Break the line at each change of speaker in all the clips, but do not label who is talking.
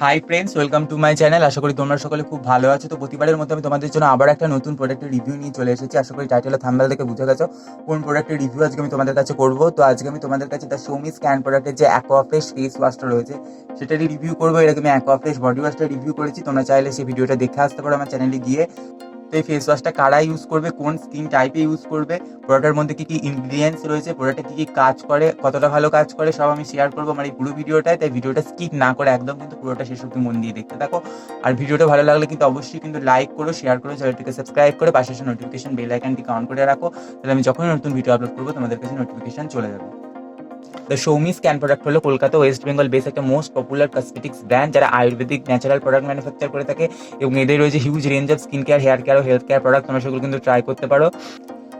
High friends, welcome to my channel. আশা করি তোমরা সকলে খুব ভালো আছো। তো প্রতিবারের মতো আমি তোমাদের জন্য আবার একটা নতুন প্রোডাক্টের রিভিউ নিয়ে চলে এসেছি। আশা করি টাইটেল আর থাম্বনেল দেখে বুঝে গেছো কোন প্রোডাক্টের রিভিউ আজকে আমি তোমাদের কাছে করবো। তো আজকে আমি তোমাদের কাছে দ্য শোমি স্ক্যান প্রোডাক্টের যে অ্যাকোয়াফ্রেশ ফেস ওয়াশটা রয়েছে সেটারই রিভিউ করবো। এর আগে আমি অ্যাকোয়াফ্রেশ বডি ওয়াশটা রিভিউ করেছি, তোমরা চাইলে সেই ভিডিওটা দেখে আসতে পারো আমার চ্যানেলে গিয়ে। তো এই ফেস ওয়াশটা কারা ইউজ করবে, কোন স্কিন টাইপে ইউজ করবে, প্রোডাক্টের মধ্যে কী কী ইনগ্রিডিয়েন্টস রয়েছে, প্রোডাক্টে কী কী কাজ করে, কতটা ভালো কাজ করে, সব আমি শেয়ার করবো আমার এই পুরো ভিডিওটায়। তাই ভিডিওটা স্কিপ না করে একদম কিন্তু পুরোটা শেষ অবধি মন দিয়ে দেখতে থাকো। আর ভিডিওটা ভালো লাগলে কিন্তু অবশ্যই কিন্তু লাইক করো, শেয়ার করো, চ্যানেলটিকে সাবস্ক্রাইব করে পাশে এসে নোটিফিকেশন বেল আইকনটিকে অন করে রাখো, তাহলে আমি যখনই নতুন ভিডিও আপলোড করবো তোমাদের কাছে নোটিফিকেশন চলে যাবে। দ্য শোমি স্ক্যান প্রোডাক্ট হলো কলকাতা ওয়েস্ট বেঙ্গল বেস একটা মোস্ট পপুলার কসমেটিক্স ব্র্যান্ড, যারা আয়ুর্বেদিক ন্যাচারাল প্রোডাক্ট ম্যানুফ্যাকচার করে থাকে এবং এদের রয়েছে huge range of skin care, hair care ও হেলথ কেয়ার প্রোডাক্ট। তোমরা সেগুলো কিন্তু ট্রাই করতে পারো।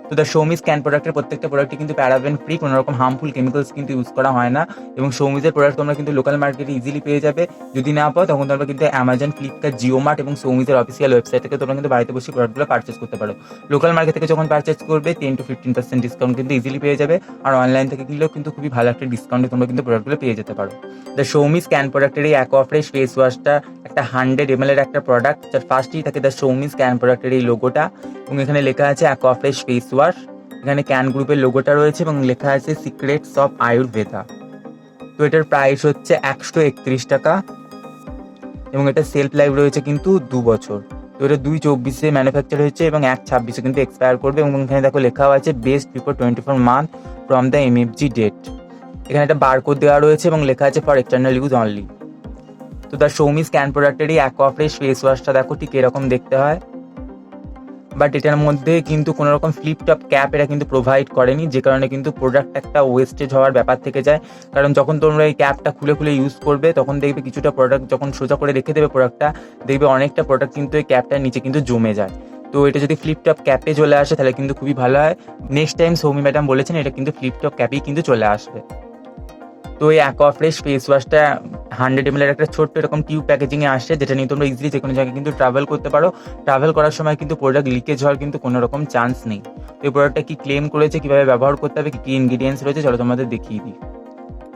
তো দ্য শোমি স্ক্যান প্রোডাক্টের প্রত্যেকটা প্রোডাক্টই কিন্তু প্যারাবেন ফ্রি, কোনো রকম হার্মফুল কেমিক্যালস কিন্তু ইউজ করা হয় না। এবং শোমিজের প্রোডাক্ট তোমরা কিন্তু লোকাল মার্কেটে ইজিলি পেয়ে যাবে। যদি না পাও তখন তোমরা কিন্তু অ্যামাজন, ফ্লিপকার্ট, জিও মার্ট এবং শোমিজের অফিসিয়াল ওয়েবসাইট থেকে তোমরা কিন্তু বাড়িতে বসে প্রোডাক্টগুলো পারচেস করতে পারো। লোকাল মার্কেট থেকে যখন পারচেস করবে 10 to 15% ডিসকাউন্ট কিন্তু ইজিলি পেয়ে যাবে। আর অনলাইন থেকে কিনলেও কিন্তু খুবই ভালো একটা ডিসকাউন্টে তোমরা কিন্তু প্রোডাক্টগুলো পেয়ে যেতে পারো। দ্য শোমি স্ক্যান প্রোডাক্টের এই অ্যাকোয়াফ্রেশ ফেস ওয়াশটা একটা 100 ml এর একটা প্রোডাক্ট, যার ফার্স্টেই থাকে দ্য শোমি স্ক্যান প্রোডাক্টের এই লোগোটা এবং এখানে লেখা আছে অ্যাকোয়াফ্রেশ ফেস ওয়াশ। এখানে ক্যান গ্রুপের লোগোটা রয়েছে এবং লেখা আছে সিক্রেটস অফ আয়ুর্বেদা। তো এটার প্রাইস হচ্ছে 131 টাকা এবং এটা সেলফ লাইফ রয়েছে কিন্তু 2 বছর। তো এটা 2/24 ম্যানুফ্যাকচার হয়েছে এবং 1/26 কিন্তু এক্সপায়ার করবে। এবং এখানে দেখো লেখাও আছে best before 24 month from the MFG date. এখানে একটা বারকোড দেওয়া রয়েছে এবং লেখা আছে ফর এক্সটার্নাল ইউজ অনলি। তো দ্য শোমি স্ক্যান প্রোডাক্টের এই অ্যাকোয়াফ্রেশ ফেস ওয়াশটা দেখো ঠিক এরকম দেখতে হয়, বাট এটার মধ্যে কিন্তু কোনো রকম ফ্লিপ টপ ক্যাপ এরা কিন্তু প্রোভাইড করেনি, যে কারণে কিন্তু প্রোডাক্ট একটা ওয়েস্টেজ হওয়ার ব্যাপার থেকে যায়। কারণ যখন তোমরা এই ক্যাপটা খুলে খুলে ইউজ করবে তখন দেখবে কিছুটা প্রোডাক্ট যখন সোজা করে রেখে দেবে প্রোডাক্টটা, দেখবে অনেকটা প্রোডাক্ট কিন্তু এই ক্যাপটার নিচে কিন্তু জমে যায়। তো এটা যদি ফ্লিপ টপ ক্যাপে চলে আসে তাহলে কিন্তু খুবই ভালো হয়। নেক্সট টাইম সৌমি ম্যাডাম বলেছেন এটা কিন্তু ফ্লিপ টপ ক্যাপেই কিন্তু চলে আসবে। তো এই অ্যাকোয়াফ্রেশ ফেস ওয়াশটা 100 ml এর একটা ছোট্ট এরকম টিউব প্যাকেজিংয়ে আসছে, যেটা নিয়ে তোমরা ইজিলি যে কোনো জায়গায় কিন্তু ট্রাভেল করতে পারো। ট্রাভেল করার সময় কিন্তু প্রোডাক্ট লিকেজ হওয়ার কিন্তু কোনো রকম চান্স নেই। তো এই প্রোডাক্টটা কি ক্লেম করেছে, কীভাবে ব্যবহার করতে হবে, কী কী ইনগ্রিডিয়েন্টস রয়েছে, চলো তোমাদের দেখিয়ে দিই।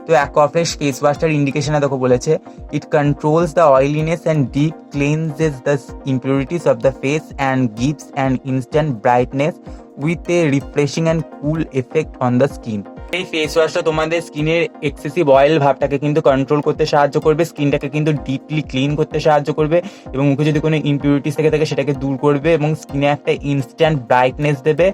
তো অ্যাকোয়াফ্রেশ ফেস ওয়াশটার ইন্ডিকেশনে দেখো বলেছে it controls the oiliness and deep cleanses the impurities of the face and gives an instant brightness with a refreshing and cool effect on the skin. এই ফেস ওয়াশটা তোমাদের স্কিনের এক্সেসিভ অয়েল ভাবটাকে কিন্তু control করতে সাহায্য করবে, স্কিনটাকে কিন্তু ডিপলি ক্লিন করতে সাহায্য করবে এবং মুখে যদি কোনো ইম্পিউরিটিস থেকে থাকে সেটাকে দূর করবে এবং স্কিনে একটা ইনস্ট্যান্ট ব্রাইটনেস দেবে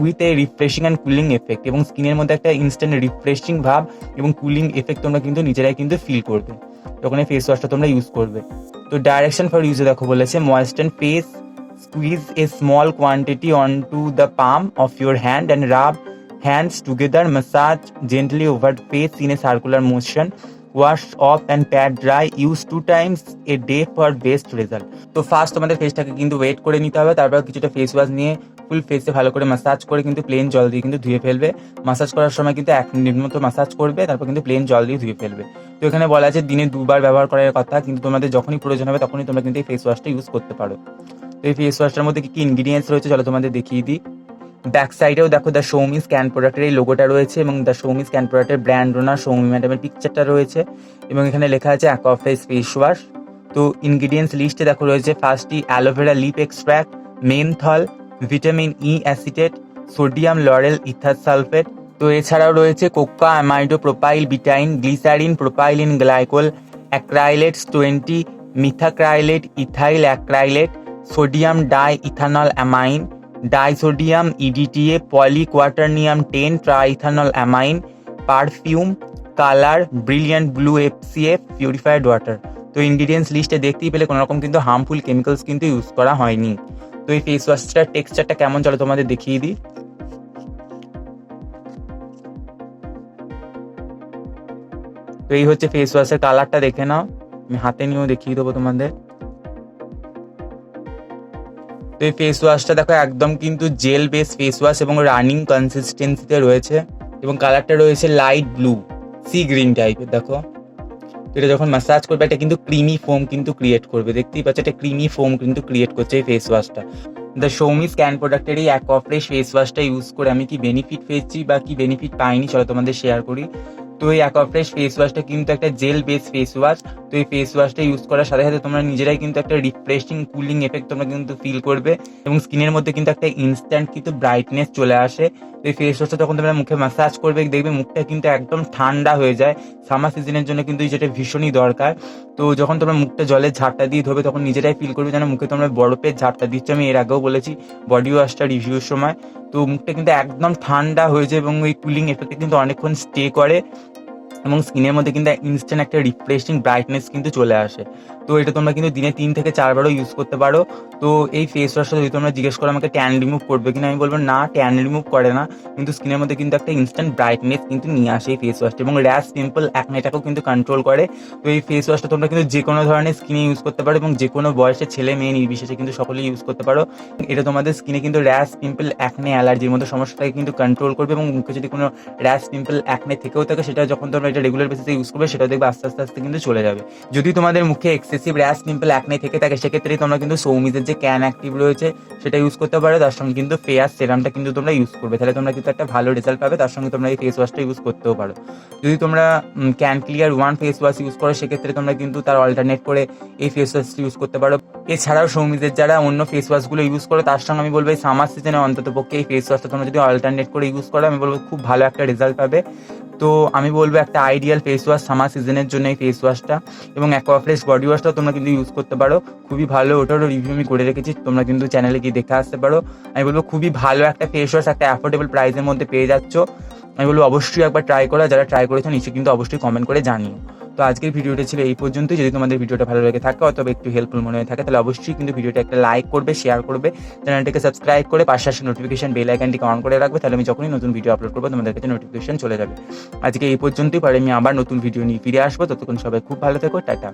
with a refreshing and cooling effect. এবং স্কিনের মধ্যে একটা ইনস্ট্যান্ট রিফ্রেশিং ভাব এবং কুলিং এফেক্ট তোমরা কিন্তু নিজেরাই কিন্তু ফিল করবে যখন এই ফেস ওয়াশটা তোমরা ইউজ করবে। তো ডাইরেকশন ফর ইউজে দেখো বলেছে ময়েস্টেন face, squeeze a small quantity onto the palm of your hand and rub hands together, massage gently over the face in a circular motion, wash off and pat dry, use 2 times a day for best result। তো first তোমাদের ফেসটাকে কিন্তু wait করে নিতে হবে, তারপর কিছুটা face wash নিয়ে ফুল ফেসে ভালো করে ম্যাসাজ করে কিন্তু প্লেন জল দিয়ে কিন্তু ধুয়ে ফেলবে। ম্যাসাজ করার সময় কিন্তু 1 মিনিট মতো ম্যাসাজ করবে, তারপর কিন্তু প্লেন জল দিয়ে ধুয়ে ফেলবে। তো এখানে বলা আছে দিনে 2 বার ব্যবহার করার কথা, কিন্তু তোমাদের যখনই প্রয়োজন হবে তখনই তোমরা কিন্তু এই ফেস ওয়াশটা ইউজ করতে পারো। তো এই ফেস ওয়াশটার মধ্যে কী কী ইনগ্রিডিয়েন্টস রয়েছে চলো তোমাদের দেখিয়ে দিই। ব্যাক সাইডেও দেখো দ্য শোমি স্ক্যান প্রোডাক্টের এই লোগোটা রয়েছে এবং দ্য শোমি স্ক্যান প্রোডাক্টের ব্র্যান্ড ওনার শোমি ম্যাডামের পিকচারটা রয়েছে এবং এখানে লেখা আছে অ্যাকোয়াফ্রেশ ফেস ওয়াশ। তো ইনগ্রিডিয়েন্টস লিস্টে দেখো রয়েছে ফার্স্টই aloe vera leaf extract, menthol, vitamin E acetate, sodium lauryl ether sulphate. তো এছাড়াও রয়েছে cocamidopropyl betaine, glycerin, propylene glycol, acrylates 20, methacrylate, ethyl acrylate, sodium diethanolamine, disodium EDTA, polyquaternium 10, triethanolamine, perfume, colour, brilliant blue FCF, purified water. তো ingredients লিস্টে দেখতেই পেলে কোনো রকম কিন্তু হার্মফুল কেমিক্যালস কিন্তু ইউজ করা হয়নি। তো এই ফেস ওয়াশটার টেক্সচারটা কেমন চলো তোমাদের দেখিয়ে দিই। তো এই হচ্ছে ফেস ওয়াশের কালারটা, দেখে নাও, আমি হাতে নিয়েও দেখিয়ে দেবো তোমাদের। তো এই ফেস ওয়াশটা দেখো একদম কিন্তু জেল বেস ফেস ওয়াশ এবং রানিং কনসিস্টেন্সিতে রয়েছে এবং কালারটা রয়েছে লাইট ব্লু সি গ্রিন টাইপের। দেখো এটা যখন ম্যাসাজ করবে এটা কিন্তু ক্রিমি ফোম কিন্তু ক্রিয়েট করবে, দেখতেই পাচ্ছ এটা ক্রিমি ফোম কিন্তু ক্রিয়েট করছে এই ফেস ওয়াশটা। দ্য সৌমি স্ক্যান প্রোডাক্টের এই অ্যাকোয়াফ্রেশ ফেস ওয়াশটা ইউজ করে আমি কি বেনিফিট পেয়েছি বা কি বেনিফিট পাইনি চলো তোমাদের শেয়ার করি। তো এই অ্যাকোয়াফ্রেশ ফেস ওয়াশটা কিন্তু একটা জেল বেস ফেস ওয়াশ। তো এই ফেস ওয়াশটা ইউজ করার সাথে সাথে তোমরা নিজেরাই কিন্তু একটা রিফ্রেশিং কুলিং এফেক্ট তোমরা কিন্তু ফিল করবে এবং স্কিনের মধ্যে কিন্তু একটা ইনস্ট্যান্ট কিন্তু ব্রাইটনেস চলে আসে। তো এই ফেস ওয়াশটা যখন তোমরা মুখে ম্যাসাজ করবে দেখবে মুখটা কিন্তু একদম ঠান্ডা হয়ে যায়। সামার সিজনের জন্য কিন্তু যেটা ভীষণই দরকার। তো যখন তোমরা মুখটা জলের ঝাপটা দিয়ে ধোবে তখন নিজেরাই ফিল করবে যেন মুখে তোমরা বরফের ঝাপটা দিচ্ছ। আমি এর আগেও বলেছি বডি ওয়াশটা রিভিউর সময়। তো মুখটা কিন্তু একদম ঠান্ডা হয়ে যায় এবং এই কুলিং এফেক্টে কিন্তু অনেকক্ষণ স্টে করে এবং স্কিনের মধ্যে কিন্তু ইনস্ট্যান্ট একটা রিফ্রেশিং ব্রাইটনেস কিন্তু চলে আসে। তো এটা তোমরা কিন্তু দিনে 3 থেকে 4 বারও ইউজ করতে পারো। তো এই ফেস ওয়াশটা যদি তোমরা জিজ্ঞেস করো আমাকে ট্যান রিমুভ করবে কিনা, আমি বলবো না, ট্যান রিমুভ করে না, কিন্তু স্কিনের মধ্যে কিন্তু একটা ইনস্ট্যান্ট ব্রাইটনেস কিন্তু নিয়ে আসে এই ফেস ওয়াশটা এবং র্যাশ পিম্পল অ্যাকনেটাকেও কিন্তু কন্ট্রোল করে। তো এই ফেস ওয়াশটা তোমরা কিন্তু যে কোনো ধরনের স্কিনে ইউজ করতে পারো এবং যে কোনো বয়সের ছেলে মেয়ে নির্বিশেষে কিন্তু সকলেই ইউজ করতে পারো। এটা তোমাদের স্কিনে কিন্তু র্যাশ পিম্পল অ্যাকনে অ্যালার্জির মতো সমস্যাটাকে কিন্তু কন্ট্রোল করবে এবং মুখে যদি কোনো র্যাশ পিম্পল অ্যাকনে থেকেও থাকে সেটা যখন তোমরা এটা রেগুলার বেসিসে ইউজ করবে সেটা দেখবে আস্তে আস্তে আস্তে কিন্তু চলে যাবে। যদি তোমাদের মুখে এক্সেসিভ র্যাশ পিম্পল অ্যাকনে থেকে থাকে সেক্ষেত্রে তোমরা কিন্তু সৌমিজের যে ক্যান অ্যাক্টিভ রয়েছে সেটা ইউজ করতে পারো। তার সঙ্গে কিন্তু ফেয়ার সেরামটা কিন্তু তোমরা ইউজ করবে, তাহলে তোমরা কিন্তু একটা ভালো রেজাল্ট পাবে। তার সঙ্গে তোমরা এই ফেস ওয়াশটা ইউজ করতেও পারো। যদি তোমরা can clear 1 face wash use করো সেক্ষেত্রে তোমরা কিন্তু তার অল্টারনেট করে এই ফেস ওয়াশটা ইউজ করতে পারো। এছাড়াও সৌমিজের যারা অন্য ফেস ওয়াশগুলো ইউজ করো তার সঙ্গে আমি বলবো এই সামার সিজনে অন্তত পক্ষে এই ফেস ওয়াশটা তোমরা যদি অল্টারনেট করে ইউজ করো আমি বলবো খুব ভালো একটা রেজাল্ট পাবে। তো আমি বলবো একটা আইডিয়াল ফেস ওয়াশ সামার সিজনের জন্য এই ফেস ওয়াশটা। এবং অ্যাকোয়াফ্রেশ বডি ওয়াশটাও তোমরা কিন্তু ইউজ করতে পারো, খুবই ভালো। ওটারও রিভিউ আমি করে রেখেছি, তোমরা কিন্তু চ্যানেলে গিয়ে দেখে আসতে পারো। আমি বলবো খুবই ভালো একটা ফেস ওয়াশ একটা অ্যাফোর্ডেবল প্রাইসের মধ্যে পেয়ে যাচ্ছ। আমি বলবো অবশ্যই একবার ট্রাই করো, যারা ট্রাই করেছো নিশ্চয়ই কিন্তু অবশ্যই কমেন্ট করে জানিও। তো আজকের ভিডিওটা ছিল এই পর্যন্তই। যদি তোমাদের ভিডিওটা ভালো লেগে থাকে অথবা একটু হেল্পফুল মনে হয়ে থাকে তাহলে অবশ্যই কিন্তু ভিডিওটা একটা লাইক করবে, শেয়ার করবে, চ্যানেলটিকে সাবস্ক্রাইব করে পাশে আসে নোটিফিকেশন বেল আইকনটিকে অন করে রাখবে, তাহলে আমি যখনই নতুন ভিডিও আপলোড করবো তোমাদের কাছে নোটিফিকেশন চলে যাবে। আজকে এই পর্যন্তই, পরে আমি আবার নতুন ভিডিও নিয়ে ফিরে আসবো। ততক্ষণ সবাই খুব ভালো থেকো, টাটা।